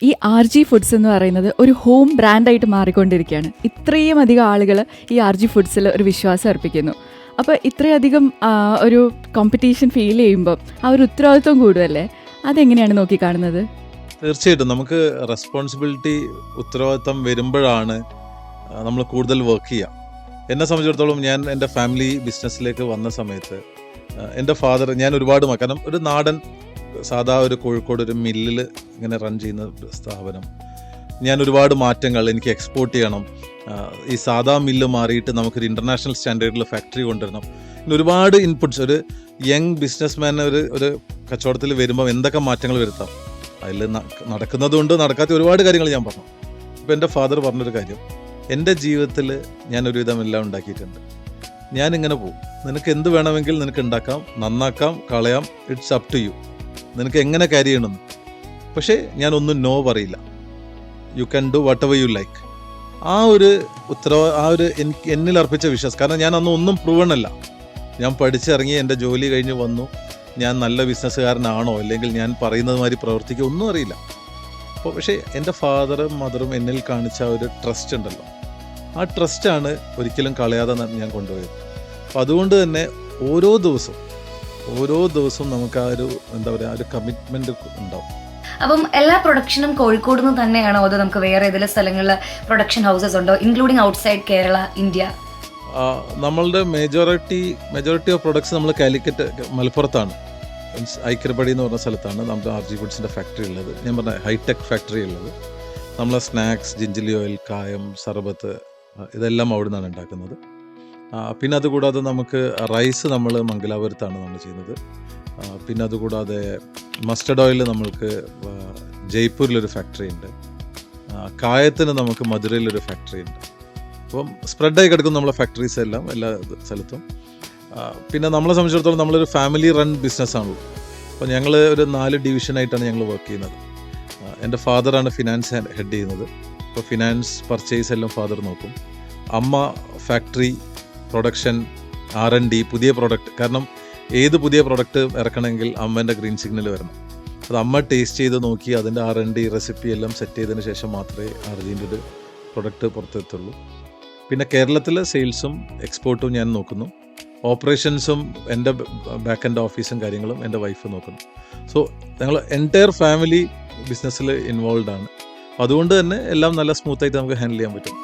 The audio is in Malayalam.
ഈ RG ഫുഡ്സ് എന്ന് പറയുന്നത് ഒരു ഹോം ബ്രാൻഡായിട്ട് മാറിക്കൊണ്ടിരിക്കുകയാണ്. ഇത്രയും അധികം ആളുകൾ ഈ RG ഫുഡ്സിൽ ഒരു വിശ്വാസം അർപ്പിക്കുന്നു. അപ്പോൾ ഇത്രയധികം ഒരു കോമ്പറ്റീഷൻ ഫീൽ ചെയ്യുമ്പോൾ ആ ഒരു ഉത്തരവാദിത്വം കൂടുമല്ലേ? അതെങ്ങനെയാണ് നോക്കിക്കാണുന്നത്? തീർച്ചയായിട്ടും നമുക്ക് റെസ്പോൺസിബിലിറ്റി, ഉത്തരവാദിത്തം വരുമ്പോഴാണ് നമ്മൾ കൂടുതൽ വർക്ക് ചെയ്യുക. എന്നെ സംബന്ധിച്ചിടത്തോളം ഞാൻ എൻ്റെ ഫാമിലി ബിസിനസ്സിലേക്ക് വന്ന സമയത്ത് എൻ്റെ ഫാദർ, ഞാൻ ഒരുപാട് കാരണം ഒരു നാടൻ സാധാ ഒരു കോഴിക്കോട് ഒരു മില്ലിൽ ഇങ്ങനെ റൺ ചെയ്യുന്ന സ്ഥാപനം, ഞാൻ ഒരുപാട് മാറ്റങ്ങൾ, എനിക്ക് എക്സ്പോർട്ട് ചെയ്യണം, ഈ സാധാ മില്ല് മാറിയിട്ട് നമുക്കൊരു ഇൻ്റർനാഷണൽ സ്റ്റാൻഡേർഡിൽ ഫാക്ടറി കൊണ്ടുവരണം, ഇങ്ങനെ ഒരുപാട് ഇൻപുട്സ്. ഒരു യങ് ബിസിനസ് മാൻ ഒരു കച്ചവടത്തിൽ വരുമ്പോൾ എന്തൊക്കെ മാറ്റങ്ങൾ വരുത്താം, അതിൽ നടക്കുന്നതുകൊണ്ട് നടക്കാത്ത ഒരുപാട് കാര്യങ്ങൾ ഞാൻ പറഞ്ഞു. അപ്പോൾ എൻ്റെ ഫാദർ പറഞ്ഞൊരു കാര്യം, എൻ്റെ ജീവിതത്തിൽ ഞാനൊരുവിധം എല്ലാം ഉണ്ടാക്കിയിട്ടുണ്ട്, ഞാനിങ്ങനെ പോകും, നിനക്ക് എന്ത് വേണമെങ്കിൽ നിനക്ക് ഉണ്ടാക്കാം, നന്നാക്കാം, കളയാം, ഇറ്റ്സ് അപ് ടു യു, നിനക്ക് എങ്ങനെ ക്യാരി ചെയ്യണമെന്ന്. പക്ഷേ ഞാനൊന്നും നോ പറയില്ല, you can do what ever you like. ആ ഒരു എന്നിൽ അർപ്പിച്ച വിശ്വാസം. കാരണം ഞാൻ അന്ന് ഒന്നും പ്രൂവൺ അല്ല, ഞാൻ പഠിച്ചിറങ്ങി എൻ്റെ ജോലി കഴിഞ്ഞ് വന്നു, ഞാൻ നല്ല ബിസിനസ്സുകാരനാണോ അല്ലെങ്കിൽ ഞാൻ പറയുന്നത് മാതിരി പ്രവർത്തിക്കുക ഒന്നും അറിയില്ല. അപ്പോൾ പക്ഷേ എൻ്റെ ഫാദറും മദറും എന്നിൽ കാണിച്ച ഒരു ട്രസ്റ്റ് ഉണ്ടല്ലോ, ആ ട്രസ്റ്റാണ് ഒരിക്കലും കളയാതെ ഞാൻ കൊണ്ടുപോയത്. അപ്പോൾ അതുകൊണ്ട് തന്നെ ഓരോ ദിവസവും നമുക്ക് ആ ഒരു എന്താ പറയുക, ഒരു കമ്മിറ്റ്മെൻറ്റ് ഉണ്ടാവും. അപ്പം എല്ലാ പ്രൊഡക്ഷനും കോഴിക്കോട് നിന്ന് തന്നെയാണോ, അതോ നമുക്ക് വേറെ ഏതെങ്കിലും സ്ഥലങ്ങളിൽ പ്രൊഡക്ഷൻ ഹൗസസ് ഉണ്ടോ, ഇൻക്ലൂഡിങ് ഔട്ട്സൈഡ് കേരള, ഇന്ത്യ? നമ്മളുടെ മെജോറിറ്റി ഓഫ് പ്രൊഡക്ട്സ് നമ്മൾ കാലിക്കറ്റ്, മലപ്പുറത്താണ്, മീൻസ് ഐക്യപടി എന്ന് പറഞ്ഞ സ്ഥലത്താണ് നമ്മുടെ RG ഫുഡ്സിൻ്റെ ഫാക്ടറി ഉള്ളത്. ഞാൻ പറഞ്ഞ ഹൈടെക് ഫാക്ടറി ഉള്ളത്. നമ്മളെ സ്നാക്സ്, ജിഞ്ചിലി ഓയിൽ, കായം, സർബത്ത്, ഇതെല്ലാം അവിടെ നിന്നാണ് ഉണ്ടാക്കുന്നത്. പിന്നെ അതുകൂടാതെ നമുക്ക് റൈസ് നമ്മൾ മംഗലാപുരത്താണ് നമ്മൾ ചെയ്യുന്നത്. പിന്നെ അതുകൂടാതെ മസ്റ്റർഡ് ഓയിൽ നമ്മൾക്ക് ജയ്പൂരിലൊരു ഫാക്ടറി ഉണ്ട്. കായത്തിന് നമുക്ക് മധുരയിലൊരു ഫാക്ടറി ഉണ്ട്. അപ്പം സ്പ്രെഡായി കിടക്കുന്ന നമ്മളെ ഫാക്ടറീസ് എല്ലാം എല്ലാ സ്ഥലത്തും. പിന്നെ നമ്മളെ സംബന്ധിച്ചിടത്തോളം നമ്മളൊരു ഫാമിലി റൺ ബിസിനസ്സാണല്ലോ. അപ്പോൾ ഞങ്ങൾ ഒരു 4 ഡിവിഷനായിട്ടാണ് ഞങ്ങൾ വർക്ക് ചെയ്യുന്നത്. എൻ്റെ ഫാദറാണ് ഫിനാൻസ് ഹെഡ് ചെയ്യുന്നത്. അപ്പോൾ ഫിനാൻസ്, പർച്ചേസ് എല്ലാം ഫാദർ നോക്കും. അമ്മ ഫാക്ടറി, പ്രൊഡക്ഷൻ, R&D, പുതിയ പ്രൊഡക്റ്റ്. കാരണം ഏത് പുതിയ പ്രൊഡക്റ്റ് ഇറക്കണമെങ്കിൽ അമ്മേൻ്റെ ഗ്രീൻ സിഗ്നൽ വരണം. അത് അമ്മ ടേസ്റ്റ് ചെയ്ത് നോക്കി അതിൻ്റെ R&D റെസിപ്പി എല്ലാം സെറ്റ് ചെയ്തതിന് ശേഷം മാത്രമേ RGൻ്റെ ഒരു പ്രൊഡക്റ്റ് പുറത്തെത്തുള്ളൂ. പിന്നെ കേരളത്തിലെ സെയിൽസും എക്സ്പോർട്ടും ഞാൻ നോക്കുന്നു. ഓപ്പറേഷൻസും എൻ്റെ ബാക്ക് എൻഡ് ഓഫീസും കാര്യങ്ങളും എൻ്റെ വൈഫ് നോക്കുന്നു. സോ ഞങ്ങൾ എൻറ്റയർ ഫാമിലി ബിസിനസ്സിൽ ഇൻവോൾവ് ആണ്. അതുകൊണ്ട് തന്നെ എല്ലാം നല്ല സ്മൂത്തായിട്ട് നമുക്ക് ഹാൻഡിൽ ചെയ്യാൻ പറ്റും.